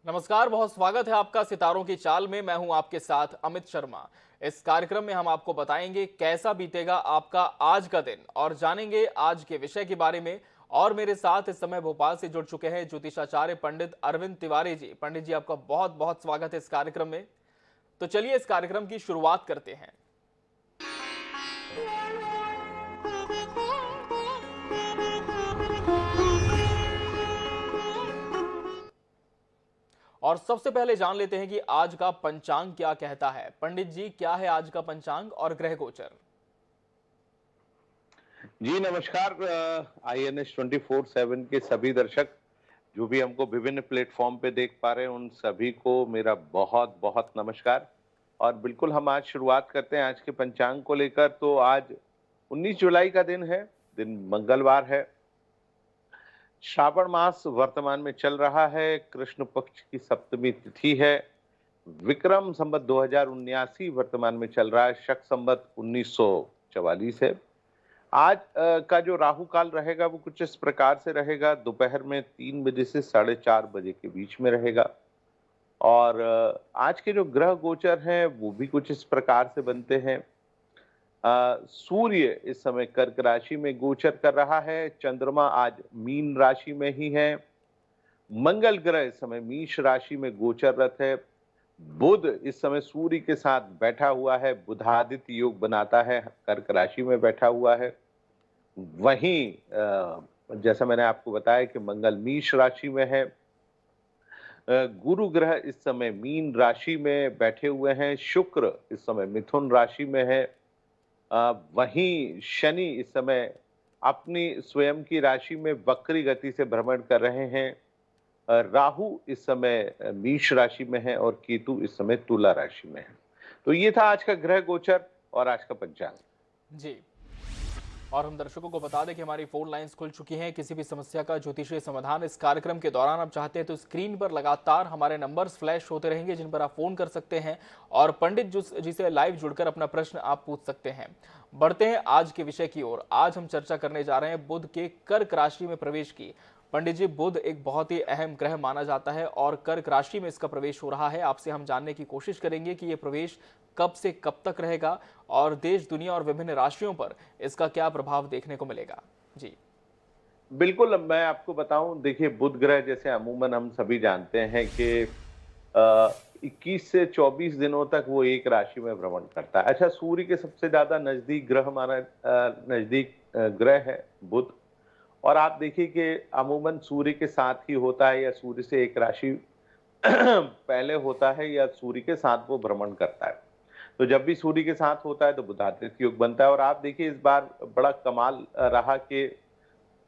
नमस्कार, बहुत स्वागत है आपका सितारों की चाल में। मैं हूं आपके साथ अमित शर्मा। इस कार्यक्रम में हम आपको बताएंगे कैसा बीतेगा आपका आज का दिन और जानेंगे आज के विषय के बारे में। और मेरे साथ इस समय भोपाल से जुड़ चुके हैं ज्योतिषाचार्य पंडित अरविंद तिवारी जी। पंडित जी, आपका बहुत बहुत स्वागत है इस कार्यक्रम में। तो चलिए इस कार्यक्रम की शुरुआत करते हैं। और सबसे पहले जान लेते हैं कि आज का पंचांग क्या कहता है। पंडित जी, क्या है आज का पंचांग और ग्रह गोचर? जी नमस्कार। INS 24/7 के सभी दर्शक जो भी हमको विभिन्न प्लेटफॉर्म पे देख पा रहे हैं उन सभी को मेरा बहुत बहुत नमस्कार। और बिल्कुल हम आज शुरुआत करते हैं आज के पंचांग को लेकर। तो आज 19 जुलाई का दिन है, दिन मंगलवार है। श्रावण मास वर्तमान में चल रहा है, कृष्ण पक्ष की सप्तमी तिथि है। विक्रम संवत 2079 वर्तमान में चल रहा है, शक संवत 1944 है। आज का जो राहु काल रहेगा वो कुछ इस प्रकार से रहेगा, दोपहर में 3 बजे से 4:30 बजे के बीच में रहेगा। और आज के जो ग्रह गोचर हैं वो भी कुछ इस प्रकार से बनते हैं। सूर्य इस समय कर्क राशि में गोचर कर रहा है, चंद्रमा आज मीन राशि में ही है। मंगल ग्रह इस समय मेष राशि में गोचररत है। बुध इस समय सूर्य के साथ बैठा हुआ है, बुधादित्य योग बनाता है, कर्क राशि में बैठा हुआ है। वहीं जैसा मैंने आपको बताया कि मंगल मेष राशि में है। गुरु ग्रह इस समय मीन राशि में बैठे हुए हैं, शुक्र इस समय मिथुन राशि में है। वहीं शनि इस समय अपनी स्वयं की राशि में वक्री गति से भ्रमण कर रहे हैं। राहु इस समय मेष राशि में है और केतु इस समय तुला राशि में है। तो ये था आज का ग्रह गोचर और आज का पंचांग। जी। और हम दर्शकों को बता दें कि हमारी फोन लाइंस खुल चुकी हैं। किसी भी समस्या का ज्योतिषीय समाधान इस कार्यक्रम के दौरान आप चाहते हैं तो स्क्रीन पर लगातार हमारे नंबर्स फ्लैश होते रहेंगे जिन पर आप फोन कर सकते हैं और पंडित जी से लाइव जुड़कर अपना प्रश्न आप पूछ सकते हैं। बढ़ते हैं आज के विषय की ओर। आज हम चर्चा करने जा रहे हैं बुध के कर्क राशि में प्रवेश की। पंडित जी, बुध एक बहुत ही अहम ग्रह माना जाता है और कर्क राशि में इसका प्रवेश हो रहा है। आपसे हम जानने की कोशिश करेंगे कि यह प्रवेश कब से कब तक रहेगा और देश दुनिया और विभिन्न राशियों पर इसका क्या प्रभाव देखने को मिलेगा। जी। बिल्कुल, अब मैं आपको बताऊं, देखिए बुध ग्रह जैसे अमूमन हम सभी जानते हैं कि 21 से 24 दिनों तक वो एक राशि में भ्रमण करता है। अच्छा, सूर्य के सबसे ज्यादा नजदीक ग्रह नजदीक ग्रह है बुध। और आप देखिए कि अमूमन सूर्य के साथ ही होता है या सूर्य से एक राशि पहले होता है या सूर्य के साथ वो भ्रमण करता है। तो जब भी सूर्य के साथ होता है तो बुधादित्य योग बनता है। और आप देखिए इस बार बड़ा कमाल रहा कि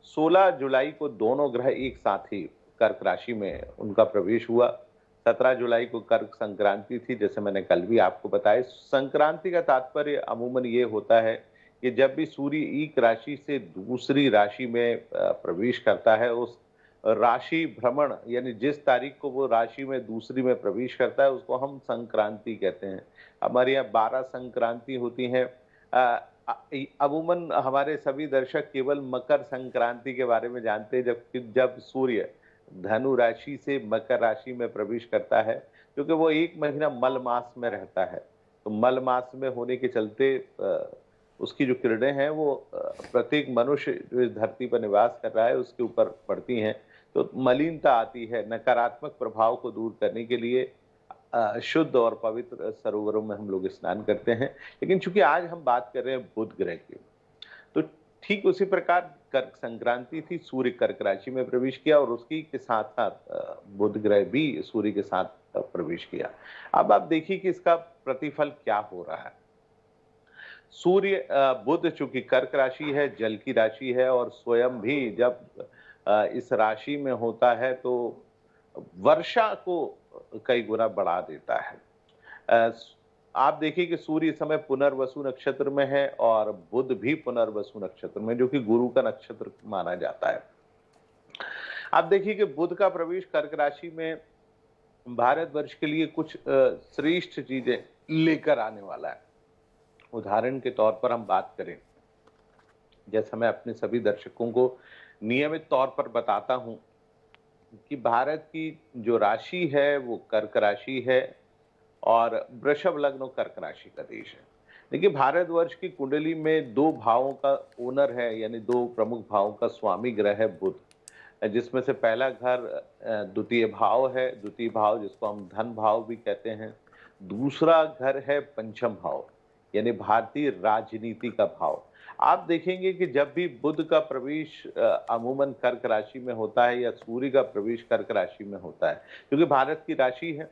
16 जुलाई को दोनों ग्रह एक साथ ही कर्क राशि में उनका प्रवेश हुआ। 17 जुलाई को कर्क संक्रांति थी, जैसे मैंने कल भी आपको बताया। संक्रांति का तात्पर्य अमूमन ये होता है कि जब भी सूर्य एक राशि से दूसरी राशि में प्रवेश करता है, उस राशि भ्रमण यानी जिस तारीख को वो राशि में दूसरी में प्रवेश करता है उसको हम संक्रांति कहते हैं। हमारे यहाँ 12 संक्रांति होती हैं। अमूमन हमारे सभी दर्शक केवल मकर संक्रांति के बारे में जानते हैं, जब सूर्य धनु राशि से मकर राशि में प्रवेश करता है, क्योंकि वो एक महीना मल मास में रहता है। तो मल मास में होने के चलते उसकी जो किरणें हैं वो प्रत्येक मनुष्य जो इस धरती पर निवास कर रहा है उसके ऊपर पड़ती हैं। तो मलिनता आती है। नकारात्मक प्रभाव को दूर करने के लिए शुद्ध और पवित्र सरोवरों में हम लोग स्नान करते हैं। लेकिन चूंकि आज हम बात कर रहे हैं बुध ग्रह की, तो ठीक उसी प्रकार कर्क संक्रांति थी, सूर्य कर्क राशि में प्रवेश किया और उसकी के साथ साथ बुध ग्रह भी सूर्य के साथ प्रवेश किया। अब आप देखिए कि इसका प्रतिफल क्या हो रहा है। सूर्य बुध चूंकि कर्क राशि है, जल की राशि है, और स्वयं भी जब इस राशि में होता है तो वर्षा को कई गुना बढ़ा देता है। अ, आप देखिए कि सूर्य इस समय पुनर्वसु नक्षत्र में है और बुध भी पुनर्वसु नक्षत्र में, जो कि गुरु का नक्षत्र माना जाता है। आप देखिए कि बुध का प्रवेश कर्क राशि में भारतवर्ष के लिए कुछ श्रेष्ठ चीजें लेकर आने वाला है। उदाहरण के तौर पर हम बात करें, जैसा मैं अपने सभी दर्शकों को नियमित तौर पर बताता हूं, कि भारत की जो राशि है वो कर्क राशि है और वृषभ लग्न और कर्क राशि का देश है। देखिए भारतवर्ष की कुंडली में 2 भावों का ओनर है, यानी 2 प्रमुख भावों का स्वामी ग्रह है बुध। जिसमें से पहला घर द्वितीय भाव है, द्वितीय भाव जिसको हम धन भाव भी कहते हैं। दूसरा घर है पंचम भाव, यानी भारतीय राजनीति का भाव। आप देखेंगे कि जब भी बुध का प्रवेश अमूमन कर्क राशि में होता है या सूर्य का प्रवेश कर्क राशि में होता है, क्योंकि भारत की राशि है,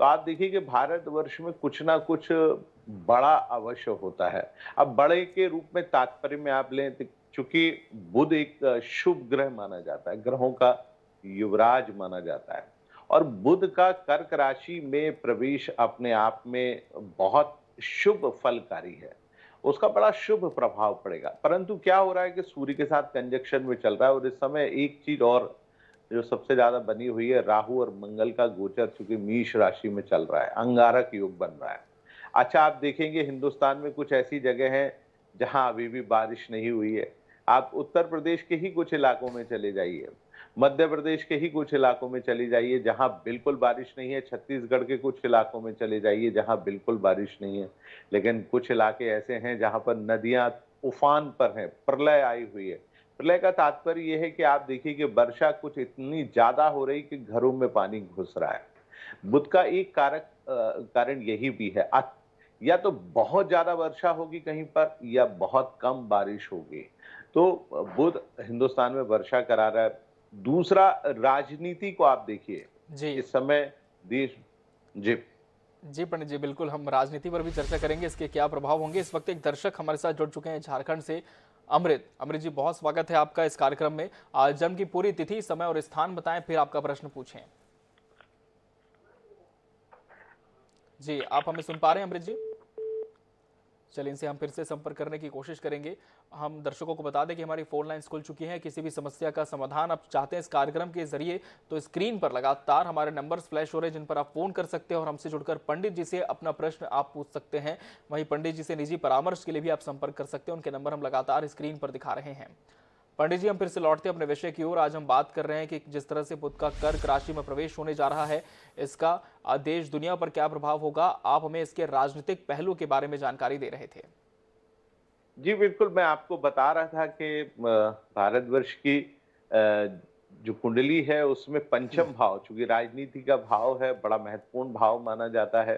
तो आप देखिए कि भारतवर्ष में कुछ ना कुछ बड़ा अवश्य होता है। अब बड़े के रूप में तात्पर्य में आप लें तो चूंकि बुध एक शुभ ग्रह माना जाता है, ग्रहों का युवराज माना जाता है और बुध का कर्क राशि में प्रवेश अपने आप में बहुत शुभ फलकारी है। उसका बड़ा शुभ प्रभाव पड़ेगा। परंतु क्या हो रहा है कि सूर्य के साथ कंजक्शन में चल रहा है और इस समय एक चीज और जो सबसे ज्यादा बनी हुई है, राहु और मंगल का गोचर चूंकि मेष राशि में चल रहा है, अंगारक योग बन रहा है। अच्छा आप देखेंगे हिंदुस्तान में कुछ ऐसी जगह हैं जहां अभी भी बारिश नहीं हुई है। आप उत्तर प्रदेश के ही कुछ इलाकों में चले जाइए, मध्य प्रदेश के ही कुछ इलाकों में चले जाइए जहां बिल्कुल बारिश नहीं है, छत्तीसगढ़ के कुछ इलाकों में चले जाइए जहां बिल्कुल बारिश नहीं है। लेकिन कुछ इलाके ऐसे हैं जहां पर नदियां उफान पर हैं, प्रलय आई हुई है। प्रलय का तात्पर्य यह है कि आप देखिए कि वर्षा कुछ इतनी ज्यादा हो रही कि घरों में पानी घुस रहा है। बुध का एक कारण यही भी है। या तो बहुत ज्यादा वर्षा होगी कहीं पर या बहुत कम बारिश होगी। तो बुध हिंदुस्तान में वर्षा करा रहा है। दूसरा राजनीति को आप देखिए, जी इस समय देश। जी। जी पंडित जी, बिल्कुल हम राजनीति पर भी चर्चा करेंगे, इसके क्या प्रभाव होंगे। इस वक्त एक दर्शक हमारे साथ जुड़ चुके हैं झारखंड से, अमृत। अमृत जी, बहुत स्वागत है आपका इस कार्यक्रम में। आज जन्म की पूरी तिथि, समय और स्थान बताएं, फिर आपका प्रश्न पूछें। जी, आप हमें सुन पा रहे हैं अमृत जी? चलिए, इनसे हम फिर से संपर्क करने की कोशिश करेंगे। हम दर्शकों को बता दें कि हमारी फोन लाइन्स खुल चुकी हैं। किसी भी समस्या का समाधान आप चाहते हैं इस कार्यक्रम के जरिए, तो स्क्रीन पर लगातार हमारे नंबर्स फ्लैश हो रहे हैं जिन पर आप फोन कर सकते हैं और हमसे जुड़कर पंडित जी से अपना प्रश्न आप पूछ सकते हैं। वहीं पंडित जी से निजी परामर्श के लिए भी आप संपर्क कर सकते हैं, उनके नंबर हम लगातार स्क्रीन पर दिखा रहे हैं। पंडित जी, हम फिर से लौटते हैं अपने विषय की ओर। आज हम बात कर रहे हैं कि जिस तरह से बुध का कर्क राशि में प्रवेश होने जा रहा है, इसका देश दुनिया पर क्या प्रभाव होगा। आप हमें इसके राजनीतिक पहलू के बारे में जानकारी दे रहे थे। जी, बिल्कुल, मैं आपको बता रहा था कि भारतवर्ष की जो कुंडली है उसमें पंचम भाव, चूँकि राजनीति का भाव है, बड़ा महत्वपूर्ण भाव माना जाता है।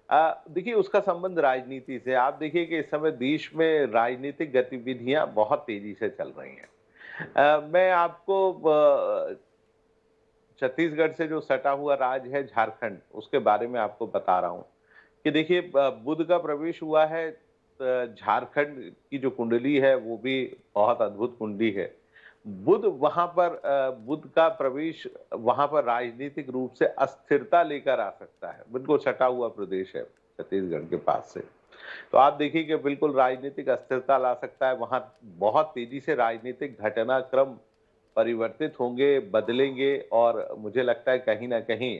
देखिए उसका संबंध राजनीति से। आप देखिए कि इस समय देश में राजनीतिक गतिविधियाँ बहुत तेज़ी से चल रही हैं। मैं आपको छत्तीसगढ़ से जो सटा हुआ राज्य है झारखंड, उसके बारे में आपको बता रहा हूँ कि देखिए बुध का प्रवेश हुआ है। झारखंड की जो कुंडली है वो भी बहुत अद्भुत कुंडली है। बुध वहां पर बुध का प्रवेश वहां पर राजनीतिक रूप से अस्थिरता लेकर आ सकता है। बिल्कुल सटा हुआ प्रदेश है छत्तीसगढ़ के पास से। तो आप देखिए कि बिल्कुल राजनीतिक अस्थिरता ला सकता है। वहां बहुत तेजी से राजनीतिक घटनाक्रम परिवर्तित होंगे, बदलेंगे और मुझे लगता है कहीं न कहीं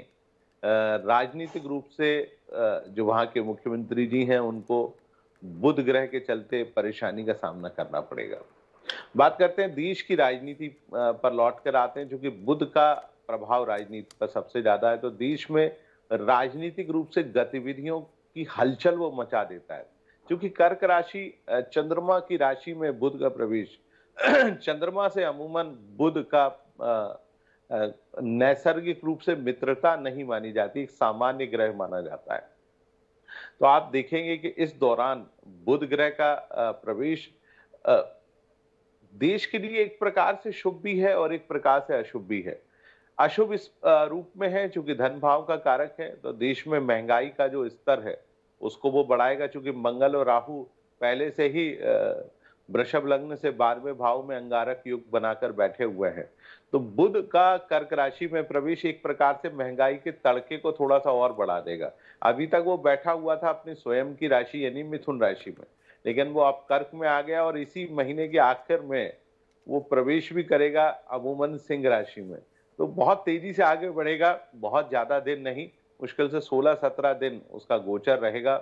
राजनीतिक रूप से जो वहाँ के मुख्यमंत्री जी हैं, उनको बुध ग्रह के चलते परेशानी का सामना करना पड़ेगा। बात करते हैं देश की राजनीति पर लौट कर आते हैं, चूँकि बुध का प्रभाव राजनीति पर सबसे ज़्यादा है, तो देश में राजनीतिक रूप से गतिविधियों की हलचल वो मचा देता है। क्योंकि कर्क राशि चंद्रमा की राशि में बुध का प्रवेश चंद्रमा से अमूमन बुध का नैसर्गिक रूप से मित्रता नहीं मानी जाती, एक सामान्य ग्रह माना जाता है। तो आप देखेंगे कि इस दौरान बुध ग्रह का प्रवेश अ, देश के लिए एक प्रकार से शुभ भी है और एक प्रकार से अशुभ भी है। अशुभ इस रूप में है चूंकि धन भाव का कारक है, तो देश में महंगाई का जो स्तर है उसको वो बढ़ाएगा, चूंकि मंगल और राहु पहले से ही वृषभ लग्न से 12वें भाव में अंगारक योग बनाकर बैठे हुए हैं। तो बुध का कर्क राशि में प्रवेश एक प्रकार से महंगाई के तड़के को थोड़ा सा और बढ़ा देगा। अभी तक वो बैठा हुआ था अपनी स्वयं की राशि यानी मिथुन राशि में, लेकिन वो अब कर्क में आ गया और इसी महीने के आखिर में वो प्रवेश भी करेगा अमूमन सिंह राशि में। तो बहुत तेजी से आगे बढ़ेगा, बहुत ज्यादा दिन नहीं, मुश्किल से 16-17 दिन उसका गोचर रहेगा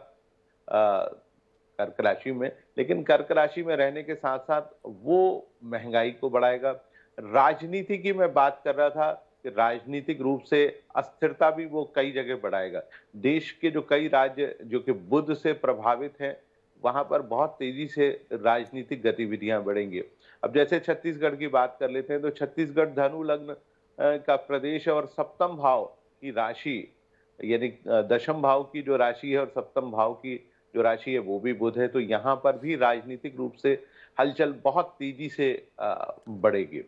कर्क राशि में। लेकिन कर्क राशि में रहने के साथ साथ वो महंगाई को बढ़ाएगा। राजनीति की मैं बात कर रहा था कि कि राजनीतिक रूप से अस्थिरता भी वो कई जगह बढ़ाएगा। देश के जो कई राज्य जो कि बुध से प्रभावित हैं, वहाँ पर बहुत तेज़ी से राजनीतिक गतिविधियाँ बढ़ेंगी। अब जैसे छत्तीसगढ़ की बात कर लेते हैं, तो छत्तीसगढ़ धनु लग्न का प्रदेश है और सप्तम भाव की राशि यानी दशम भाव की जो राशि है और सप्तम भाव की जो राशि है वो भी बुध है। तो यहाँ पर भी राजनीतिक रूप से हलचल बहुत तेज़ी से बढ़ेगी।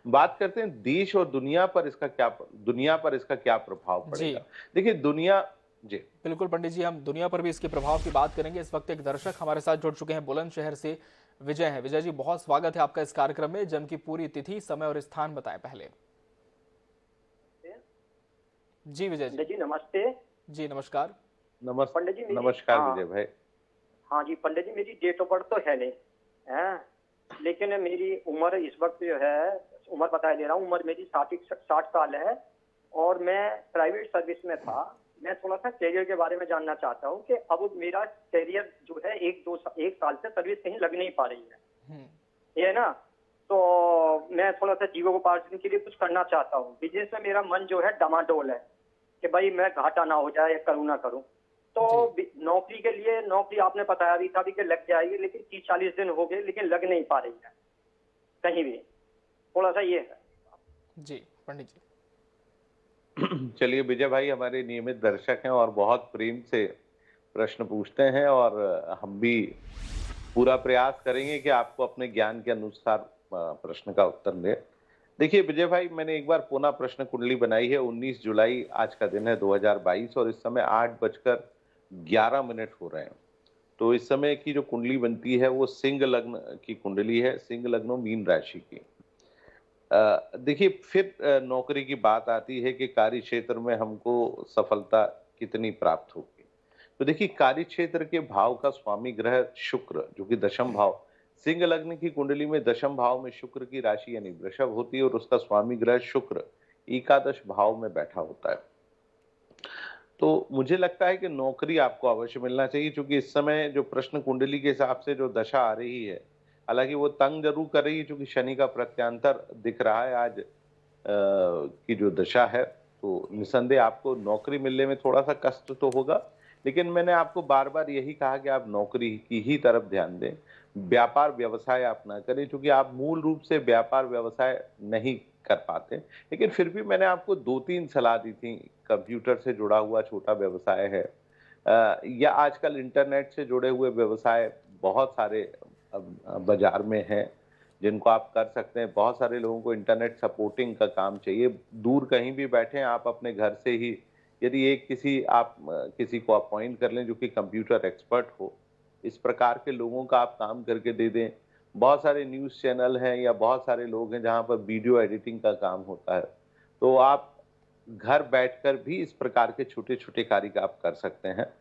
बात करते हैं देश और दुनिया पर इसका क्या प्रभाव जी, पड़ेगा? देखिए दुनिया जी। बिल्कुल पंडित जी, हम दुनिया पर भी इसके प्रभाव की बात करेंगे। इस वक्त एक दर्शक हमारे साथ जुड़ चुके हैं, बुलंदशहर से विजय हैं। विजय जी, बहुत स्वागत है आपका इस कार्यक्रम में। जन्म की पूरी तिथि, समय और स्थान बताएं पहले। जी विजय जी। पंडित जी नमस्ते। जी नमस्कार। नमस पंडित जी मेरी नमस्कार हाँ विजय भाई। हाँ जी पंडित जी, मेरी डेट ऑफ बर्थ तो है नहीं है, लेकिन मेरी उम्र इस वक्त जो है, उम्र बता दे रहा हूँ, उम्र मेरी 60 साल है और मैं प्राइवेट सर्विस में था। मैं थोड़ा सा करियर के बारे में जानना चाहता हूँ कि अब मेरा करियर जो है एक साल से सर्विस कहीं लग नहीं पा रही है, ये है ना। तो मैं थोड़ा सा जीवकोपार्जन के लिए कुछ करना चाहता हूँ। बिजनेस में मेरा मन जो है डमाडोल है कि भाई मैं घाटा ना हो जाए, करूँ ना करूँ। तो नौकरी के लिए, नौकरी आपने बताया भी था भी कि लग जाएगी, लेकिन 30-40 दिन हो गए लेकिन लग नहीं पा रही है कहीं भी। थोड़ा सा ये है। जी पंडित जी। चलिए विजय भाई हमारे नियमित दर्शक हैं और बहुत प्रेम से प्रश्न पूछते हैं और हम भी पूरा प्रयास करेंगे कि आपको अपने ज्ञान के अनुसार प्रश्न का उत्तर दें। देखिए विजय भाई, मैंने एक बार पुनः प्रश्न कुंडली बनाई है। 19 जुलाई आज का दिन है 2022 और इस समय 8:11 हो रहे हैं। तो इस समय की जो कुंडली बनती है वो सिंह लग्न की कुंडली है, सिंह लग्न मीन राशि की। देखिए फिर नौकरी की बात आती है कि कार्य क्षेत्र में हमको सफलता कितनी प्राप्त होगी। तो देखिए कार्य क्षेत्र के भाव का स्वामी ग्रह शुक्र जो कि दशम भाव, सिंह लग्न की कुंडली में दशम भाव में शुक्र की राशि यानी वृषभ होती है और उसका स्वामी ग्रह शुक्र एकादश भाव में बैठा होता है। तो मुझे लगता है कि नौकरी आपको अवश्य मिलना चाहिए, क्योंकि इस समय जो प्रश्न कुंडली के हिसाब से जो दशा आ रही है, हालांकि वो तंग जरूर कर रही है क्योंकि शनि का प्रत्यांतर दिख रहा है आज की जो दशा है। तो निसंदेह आपको नौकरी मिलने में थोड़ा सा कष्ट तो होगा, लेकिन मैंने आपको बार बार यही कहा कि आप नौकरी की ही तरफ ध्यान दें। व्यापार व्यवसाय आप ना करें, क्योंकि आप मूल रूप से व्यापार व्यवसाय नहीं कर पाते। लेकिन फिर भी मैंने आपको 2-3 सलाह दी थी। कंप्यूटर से जुड़ा हुआ छोटा व्यवसाय है, या आजकल इंटरनेट से जुड़े हुए व्यवसाय बहुत सारे बाजार में हैं जिनको आप कर सकते हैं। बहुत सारे लोगों को इंटरनेट सपोर्टिंग का काम चाहिए। दूर कहीं भी बैठे आप अपने घर से ही यदि किसी को अपॉइंट कर लें जो कि कंप्यूटर एक्सपर्ट हो, इस प्रकार के लोगों का आप काम करके दे दें। बहुत सारे न्यूज़ चैनल हैं या बहुत सारे लोग हैं जहाँ पर वीडियो एडिटिंग का काम होता है। तो आप घर बैठकर भी इस प्रकार के छोटे-छोटे कार्य आप कर सकते हैं,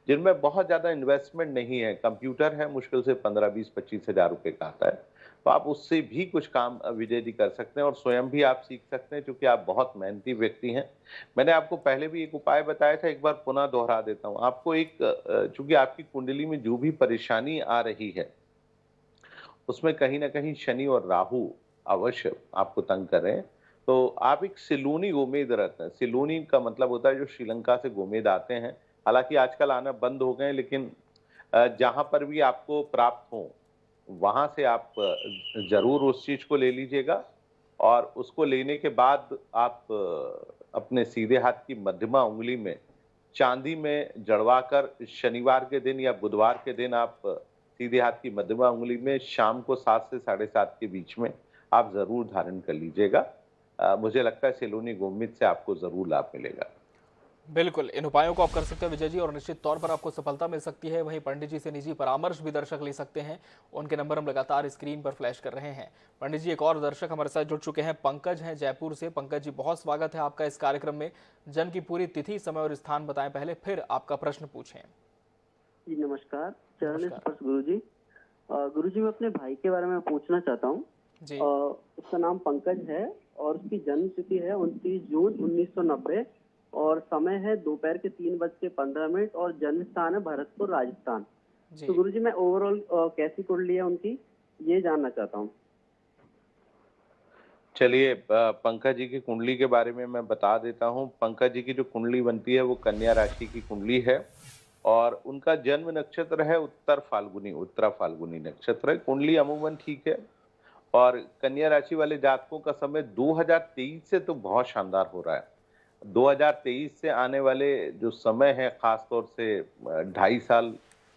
जिनमें बहुत ज़्यादा इन्वेस्टमेंट नहीं है। कंप्यूटर है, मुश्किल से 15, 20, 25 हज़ार रुपए का आता है। तो आप उससे भी कुछ काम विजय जी कर सकते हैं और स्वयं भी आप सीख सकते हैं, क्योंकि आप बहुत मेहनती व्यक्ति हैं। मैंने आपको पहले भी एक उपाय बताया था, एक बार पुनः दोहरा देता हूँ। आपको चूँकि आपकी कुंडली में जो भी परेशानी आ रही है, उसमें कहीं न कहीं शनि और राहु अवश्य आपको तंग कर रहे हैं। तो आप एक सिलोनी गोमेद रत्न, सिलोनी का मतलब होता है जो श्रीलंका से गोमेद आते हैं। हालाँकि आजकल आना बंद हो गए हैं, लेकिन जहाँ पर भी आपको प्राप्त हो, वहाँ से आप ज़रूर उस चीज़ को ले लीजिएगा और उसको लेने के बाद आप अपने सीधे हाथ की मध्यमा उँगली में चांदी में जड़वाकर शनिवार के दिन या बुधवार के दिन आप सीधे हाथ की मध्यमा उँगली में शाम को 7 से 7:30 के बीच में आप ज़रूर धारण कर लीजिएगा। मुझे लगता है सिलोनी गोमित से आपको ज़रूर लाभ मिलेगा। बिल्कुल, इन उपायों को आप कर सकते हैं विजय जी और निश्चित तौर पर आपको सफलता मिल सकती है। वहीं पंडित जी से निजी परामर्श भी दर्शक ले सकते हैं। उनके नंबर हम लगातार स्क्रीन पर फ्लैश कर रहे हैं। पंडित जी, एक और दर्शक हमारे साथ जुड़ चुके हैं, पंकज हैं जयपुर से। पंकज जी, बहुत स्वागत है आपका इस कार्यक्रम में। जन्म की पूरी तिथि, समय और स्थान बताएं पहले, फिर आपका प्रश्न पूछें। जी नमस्कार, चरण नमस्कार। स्पर्श गुरुजी। गुरुजी, मैं अपने भाई के बारे में पूछना चाहता हूँ। जी। उसका नाम पंकज है और उसकी जन्म तिथि है 29 जून 1990 और समय है दोपहर के 3:15 और जन्म स्थान है भरतपुर, राजस्थान। जी। तो गुरुजी, मैं ओवरऑल कैसी कुंडली है उनकी, ये जानना चाहता हूँ। चलिए पंकज जी की कुंडली के बारे में मैं बता देता हूँ। पंकज जी की जो कुंडली बनती है वो कन्या राशि की कुंडली है और उनका जन्म नक्षत्र है उत्तरा फाल्गुनी नक्षत्र है। कुंडली अमूमन ठीक है और कन्या राशि वाले जातकों का समय 2023 से तो बहुत शानदार हो रहा है। 2023 से आने वाले जो समय है खास तौर से 2.5 साल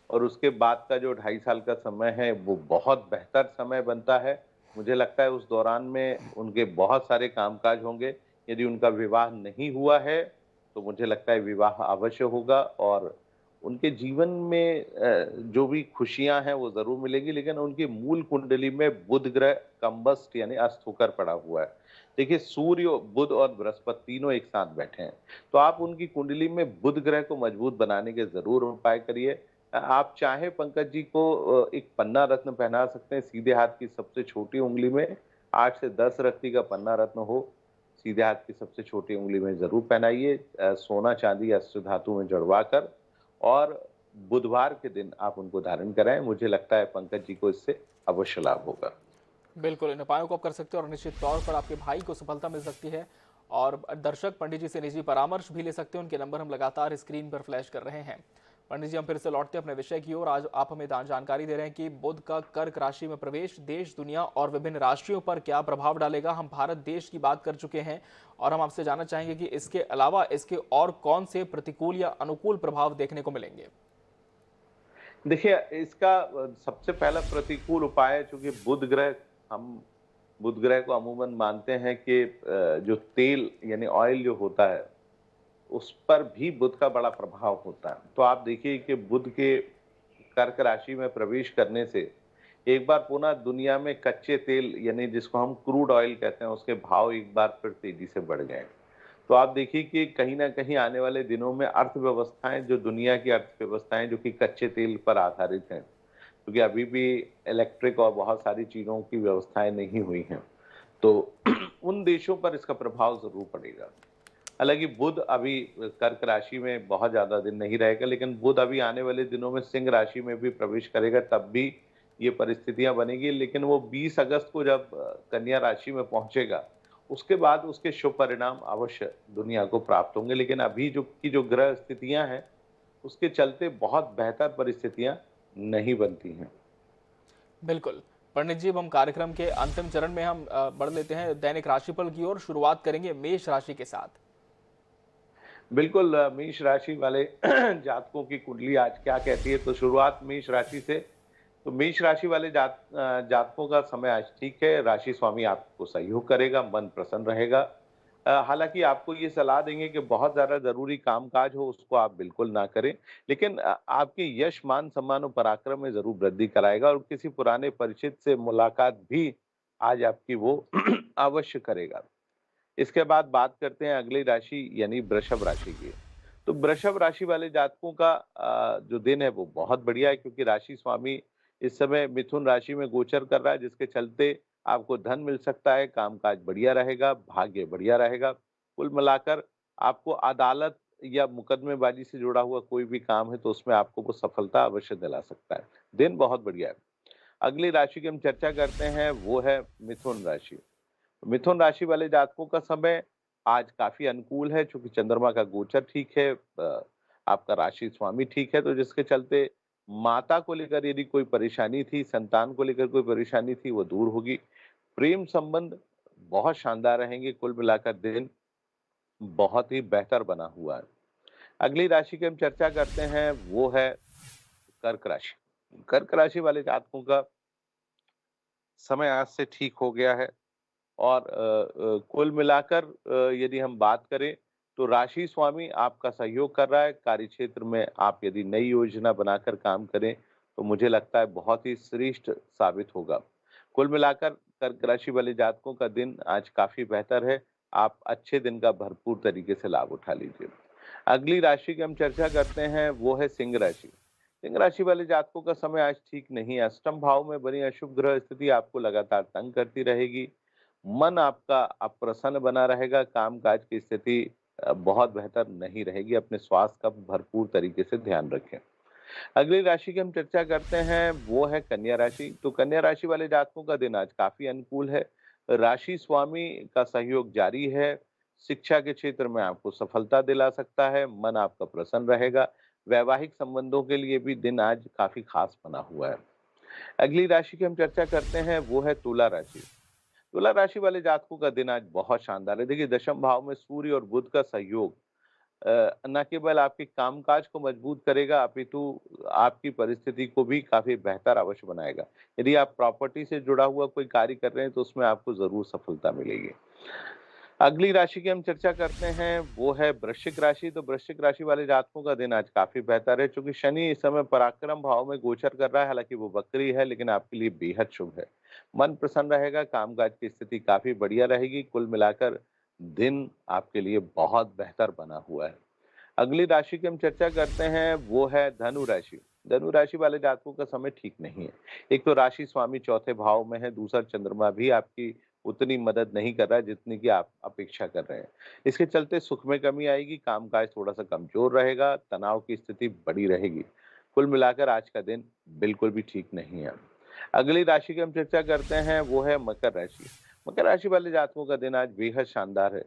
और उसके बाद का जो 2.5 साल का समय है वो बहुत बेहतर समय बनता है। मुझे लगता है उस दौरान में उनके बहुत सारे कामकाज होंगे। यदि उनका विवाह नहीं हुआ है तो मुझे लगता है विवाह अवश्य होगा और उनके जीवन में जो भी खुशियां हैं वो जरूर मिलेगी, लेकिन उनकी मूल कुंडली में बुध ग्रह कम्बस्ट यानी अस्त होकर पड़ा हुआ है। देखिए सूर्य, बुध और बृहस्पति तीनों एक साथ बैठे हैं, तो आप उनकी कुंडली में बुध ग्रह को मजबूत बनाने के जरूर उपाय करिए। आप चाहे पंकज जी को एक पन्ना रत्न पहना सकते हैं सीधे हाथ की सबसे छोटी उंगली में। 8 से 10 रत्ती का पन्ना रत्न हो, सीधे हाथ की सबसे छोटी उंगली में जरूर पहनाइए। सोना चांदी अष्ट धातु में जड़वा कर और बुधवार के दिन आप उनको धारण कराएं। मुझे लगता है पंकज जी को इससे अवश्य लाभ होगा। बिल्कुल, इन उपायों को आप कर सकते हो और निश्चित तौर पर आपके भाई को सफलता मिल सकती है। और दर्शक पंडित जी से निजी परामर्श भी ले सकते हैं, उनके नंबर हम लगातार स्क्रीन पर फ्लैश कर रहे हैं। पंडित जी, हम फिर से लौटते हैं अपने विषय की ओर। आज आप हमें जानकारी दे रहे हैं कि बुध का कर्क राशि में प्रवेश देश, दुनिया और विभिन्न राशियों पर क्या प्रभाव डालेगा। हम भारत देश की बात कर चुके हैं और हम आपसे जानना चाहेंगे कि इसके अलावा इसके और कौन से प्रतिकूल या अनुकूल प्रभाव देखने को मिलेंगे। देखिए इसका सबसे पहला प्रतिकूल उपाय, चूंकि हम बुध ग्रह को अमूमन मानते हैं कि जो तेल यानी ऑयल जो होता है उस पर भी बुध का बड़ा प्रभाव होता है। तो आप देखिए कि बुध के कर्क राशि में प्रवेश करने से एक बार पुनः दुनिया में कच्चे तेल यानी जिसको हम क्रूड ऑयल कहते हैं उसके भाव एक बार फिर तेजी से बढ़ गए। तो आप देखिए कि कहीं ना कहीं आने वाले दिनों में अर्थव्यवस्थाएं, जो दुनिया की अर्थव्यवस्थाएं जो कि कच्चे तेल पर आधारित हैं, क्योंकि अभी भी इलेक्ट्रिक और बहुत सारी चीजों की व्यवस्थाएं नहीं हुई हैं, तो उन देशों पर इसका प्रभाव जरूर पड़ेगा। हालांकि बुध अभी कर्क राशि में बहुत ज्यादा दिन नहीं रहेगा, लेकिन बुध अभी आने वाले दिनों में सिंह राशि में भी प्रवेश करेगा, तब भी ये परिस्थितियां बनेगी। लेकिन वो 20 अगस्त को जब कन्या राशि में पहुंचेगा उसके बाद उसके शुभ परिणाम अवश्य दुनिया को प्राप्त होंगे। लेकिन अभी जो ग्रह स्थितियां हैं उसके चलते बहुत बेहतर परिस्थितियां नहीं बनती हैं। बिल्कुल पंडित जी, अब हम कार्यक्रम के अंतिम चरण में हम बढ़ लेते हैं दैनिक राशिफल की ओर। शुरुआत करेंगे मेष राशि के साथ। बिल्कुल मेष राशि वाले जातकों की कुंडली आज क्या कहती है, तो शुरुआत मेष राशि से। तो मेष राशि वाले जातकों का समय आज ठीक है। राशि स्वामी आपको सहयोग करेगा, मन प्रसन्न रहेगा। हालांकि आपको ये सलाह देंगे कि बहुत ज्यादा जरूरी कामकाज हो उसको आप बिल्कुल ना करें, लेकिन आपके यश, मान, सम्मान और पराक्रम में जरूर वृद्धि कराएगा और किसी पुराने परिचित से मुलाकात भी आज आपकी वो अवश्य करेगा। इसके बाद बात करते हैं अगली राशि यानी वृषभ राशि की। तो वृषभ राशि वाले जातकों का जो दिन है वो बहुत बढ़िया है, क्योंकि राशि स्वामी इस समय मिथुन राशि में गोचर कर रहा है, जिसके चलते आपको धन मिल सकता है, कामकाज बढ़िया रहेगा, भाग्य बढ़िया रहेगा। कुल मिलाकर आपको अदालत या मुकदमेबाजी से जुड़ा हुआ कोई भी काम है तो उसमें आपको वो सफलता अवश्य दिला सकता है। दिन बहुत बढ़िया है। अगली राशि की हम चर्चा करते हैं, वो है मिथुन राशि। मिथुन राशि वाले जातकों का समय आज काफी अनुकूल है, चूंकि चंद्रमा का गोचर ठीक है, आपका राशि स्वामी ठीक है, तो जिसके चलते माता को लेकर यदि कोई परेशानी थी, संतान को लेकर कोई परेशानी थी, वो दूर होगी। प्रेम संबंध बहुत शानदार रहेंगे। कुल मिलाकर दिन बहुत ही बेहतर बना हुआ है। अगली राशि की हम चर्चा करते हैं, वो है कर्क राशि। कर्क राशि वाले जातकों का समय आज से ठीक हो गया है और कुल मिलाकर यदि हम बात करें तो राशि स्वामी आपका सहयोग कर रहा है। कार्य क्षेत्र में आप यदि नई योजना बनाकर काम करें तो मुझे लगता है बहुत ही श्रेष्ठ साबित होगा। कुल मिलाकर कर्क राशि वाले जातकों का दिन आज काफी बेहतर है। आप अच्छे दिन का भरपूर तरीके से लाभ उठा लीजिए। अगली राशि की हम चर्चा करते हैं, वो है सिंह राशि। सिंह राशि वाले जातकों का समय आज ठीक नहीं है। अष्टम भाव में बनी अशुभ ग्रह स्थिति आपको लगातार तंग करती रहेगी। मन आपका अप्रसन्न बना रहेगा। कामकाज की स्थिति बहुत बेहतर नहीं रहेगी। अपने स्वास्थ्य का भरपूर तरीके से ध्यान रखें। अगली राशि की हम चर्चा करते हैं, वो है कन्या राशि। तो कन्या राशि वाले जातकों का दिन आज काफी अनुकूल है। राशि स्वामी का सहयोग जारी है। शिक्षा के क्षेत्र में आपको सफलता दिला सकता है, मन आपका प्रसन्न रहेगा। वैवाहिक संबंधों के लिए भी दिन आज काफी खास बना हुआ है। अगली राशि की हम चर्चा करते हैं, वो है तुला राशि। तुला राशि वाले जातकों का दिन आज बहुत शानदार है। देखिए, दशम भाव में सूर्य और बुध का सहयोग न केवल आपके कामकाज को मजबूत करेगा, अपितु आपकी परिस्थिति को भी काफी बेहतर अवश्य बनाएगा। यदि आप प्रॉपर्टी से जुड़ा हुआ कोई कार्य कर रहे हैं तो उसमें आपको जरूर सफलता मिलेगी। अगली राशि की हम चर्चा करते हैं, वो है वृश्चिक राशि। तो वृश्चिक राशि वाले जातकों का दिन आज काफी बेहतर है, क्योंकि शनि इस समय पराक्रम भाव में गोचर कर रहा है। हालांकि वो वक्री है, लेकिन आपके लिए बेहद शुभ है। मन प्रसन्न रहेगा, कामकाज की स्थिति काफी बढ़िया रहेगी। कुल मिलाकर दिन आपके लिए बहुत बेहतर बना हुआ है। अगली राशि की हम चर्चा करते हैं, वो है धनु राशि। धनु राशि वाले जातकों का समय ठीक नहीं है। एक तो राशि स्वामी चौथे भाव में है, दूसरा चंद्रमा भी आपकी उतनी मदद नहीं कर रहा है जितनी की आप अपेक्षा कर रहे हैं। इसके चलते सुख में कमी आएगी, कामकाज थोड़ा सा कमजोर रहेगा, तनाव की स्थिति बड़ी रहेगी। कुल मिलाकर आज का दिन बिल्कुल भी ठीक नहीं है। अगली राशि की हम चर्चा करते हैं, वो है मकर राशि। मकर राशि वाले जातकों का दिन आज बेहद शानदार है।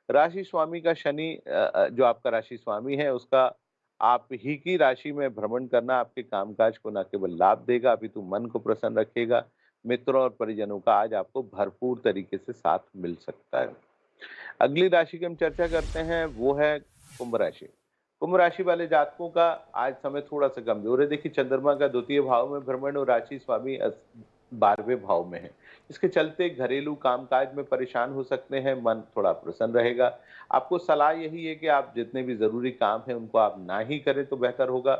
राशि स्वामी का शनि जो आपका राशि स्वामी है, उसका आप ही की राशि में भ्रमण करना आपके कामकाज को न केवल लाभ देगा, अपितु मन को प्रसन्न रखेगा। मित्रों और परिजनों का आज आपको भरपूर तरीके से साथ मिल सकता है। अगली राशि की हम चर्चा करते हैं, वो है कुंभ राशि। कुंभ राशि वाले जातकों का आज समय थोड़ा सा कमजोर है। देखिए, चंद्रमा का द्वितीय भाव में भ्रमण और राशि स्वामी 12वें भाव में है। इसके चलते घरेलू कामकाज में परेशान हो सकते हैं, मन थोड़ा प्रसन्न रहेगा। आपको सलाह यही है कि आप जितने भी जरूरी काम हैं उनको आप ना ही करें तो बेहतर होगा।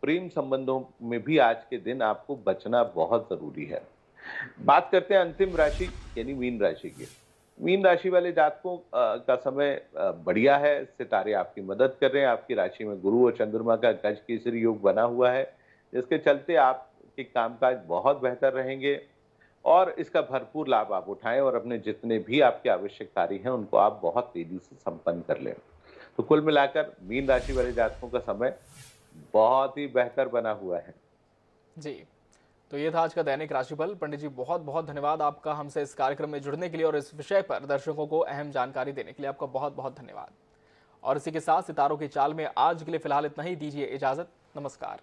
प्रेम संबंधों में भी आज के दिन आपको बचना बहुत जरूरी है। बात करते हैं अंतिम राशि यानी मीन राशि की। मीन राशि वाले जातकों का समय बढ़िया है। सितारे आपकी मदद कर रहे हैं। आपकी राशि में गुरु और चंद्रमा का गज केसरी योग बना हुआ है, जिसके चलते आपके कामकाज बहुत बेहतर रहेंगे और इसका भरपूर लाभ आप उठाएं और अपने जितने भी आपके आवश्यक कार्य हैं उनको आप बहुत तेजी से संपन्न कर लें। तो कुल मिलाकर मीन राशि वाले जातकों का समय बहुत ही बेहतर बना हुआ है। जी, तो ये था आज का दैनिक राशिफल। पंडित जी, बहुत बहुत धन्यवाद आपका हमसे इस कार्यक्रम में जुड़ने के लिए और इस विषय पर दर्शकों को अहम जानकारी देने के लिए आपका बहुत बहुत धन्यवाद। और इसी के साथ सितारों की चाल में आज के लिए फिलहाल इतना ही। दीजिए इजाजत। नमस्कार।